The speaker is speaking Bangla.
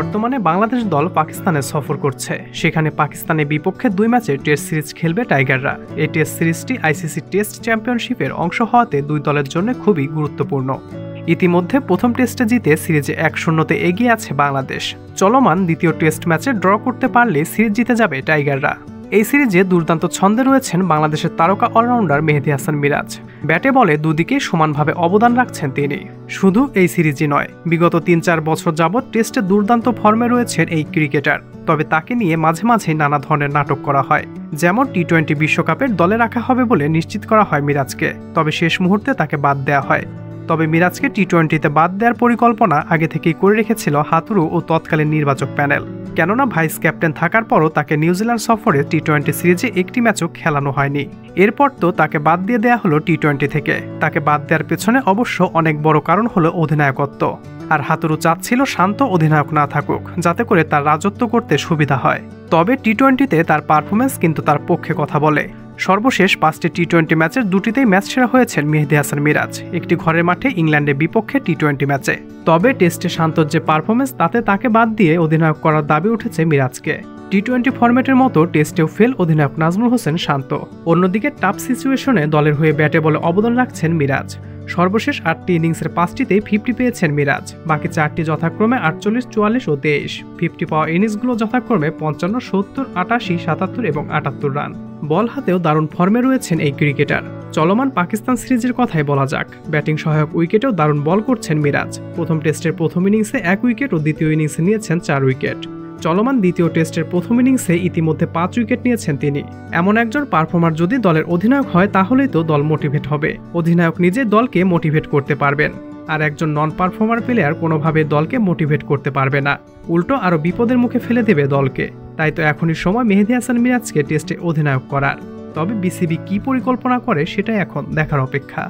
বর্তমানে বাংলাদেশ দল পাকিস্তানে সফর করছে। সেখানে পাকিস্তানের বিপক্ষে 2 ম্যাচের টেস্ট সিরিজ খেলবে টাইগাররা। এই টেস্ট সিরিজটি আইসিসি টেস্ট চ্যাম্পিয়নশিপের অংশ হওয়াতে 2 দলের জন্য খুবই গুরুত্বপূর্ণ। ইতিমধ্যে প্রথম টেস্টে জিতে সিরিজে 1-0 এগিয়ে আছে বাংলাদেশ। চলমান দ্বিতীয় টেস্ট ম্যাচে ড্র করতে পারলে সিরিজ জিতে যাবে টাইগাররা। এই সিরিজে দুর্দান্ত ছন্দে রয়েছেন বাংলাদেশের তারকা অলরাউন্ডার মেহেদী হাসান মিরাজ। ব্যাটে বলে দুদিকে সমানভাবে অবদান রাখছেন তিনি। শুধু এই সিরিজই নয়, বিগত 3-4 বছর যাবৎ টেস্টে দুর্দান্ত ফর্মে রয়েছেন এই ক্রিকেটার। তবে তাকে নিয়ে মাঝে মাঝেই নানা ধরনের নাটক করা হয়। যেমন টি-20 বিশ্বকাপের দলে রাখা হবে বলে নিশ্চিত করা হয় মিরাজকে, তবে শেষ মুহূর্তে তাকে বাদ দেওয়া হয়। তবে মিরাজকে টি-20তে বাদ দেওয়ার পরিকল্পনা আগে থেকেই করে রেখেছিল হাতুড়ু ও তৎকালীন নির্বাচক প্যানেল। কেননা ভাইস ক্যাপ্টেন থাকার পরও তাকে নিউজিল্যান্ড সফরে টি-20 সিরিজে একটি ম্যাচও খেলানো হয়নি। এরপর তো তাকে বাদ দিয়ে দেওয়া হলো টি-20 থেকে। তাকে বাদ দেওয়ার পেছনে অবশ্য অনেক বড় কারণ হলো অধিনায়কত্ব। আর হাতুড়ু চাচ্ছিল শান্ত অধিনায়ক না থাকুক, যাতে করে তার রাজত্ব করতে সুবিধা হয়। তবে টি-20তে তার পারফরমেন্স কিন্তু তার পক্ষে কথা বলে। সর্বশেষ 5টি টি-20 ম্যাচের 2টিতেই ম্যাচ সেরা হয়েছেন মেহেদী হাসান মিরাজ, একটি ঘরের মাঠে ইংল্যান্ডের বিপক্ষে টি-20 ম্যাচে। তবে টেস্টে শান্তর যে পারফরমেন্স, তাতে তাকে বাদ দিয়ে অধিনায়ক করার দাবি উঠেছে মিরাজকে। টি-20 ফরম্যাটের মতো টেস্টেও ফেল অধিনায়ক নাজমুল হোসেন শান্ত। অন্যদিকে টাফ সিচুয়েশনে দলের হয়ে ব্যাটে বলে অবদান রাখছেন মিরাজ। সর্বশেষ 8টি ইনিংসের 5টিতেই 50 পেয়েছেন মিরাজ। বাকি 4টি যথাক্রমে 48, 44 ও 23। 50 পাওয়া ইনিংসগুলো যথাক্রমে 55, 70, 88, 77 এবং 78 রান। বল হাতেও দারুণ ফর্মে রয়েছেন এই ক্রিকেটার। চলমান পাকিস্তান সিরিজের কথাই বলা যাক। ব্যাটিং সহায়ক উইকেটেও দারুণ বল করছেন মিরাজ। প্রথম টেস্টের প্রথম ইনিংসে 1 উইকেট ও দ্বিতীয় ইনিংসে নিয়েছেন 4 উইকেট। চলমান দ্বিতীয় টেস্টের প্রথম ইনিংসে ইতিমধ্যে 5 উইকেট নিয়েছেন তিনি। এমন একজন পারফর্মার যদি দলের অধিনায়ক হয়, তাহলেই তো দল মোটিভেট হবে। অধিনায়ক নিজে দলকে মোটিভেট করতে পারবেন, আর একজন নন পারফর্মার প্লেয়ার কোনোভাবে দলকে মোটিভেট করতে পারবে না, উল্টো আরও বিপদের মুখে ফেলে দেবে দলকে। তাই তো এখনই সময় মেহেদী হাসান মিরাজকে টেস্টে অধিনায়ক করার। তবে বিসিবি কি পরিকল্পনা করে সেটাই এখন দেখার অপেক্ষা।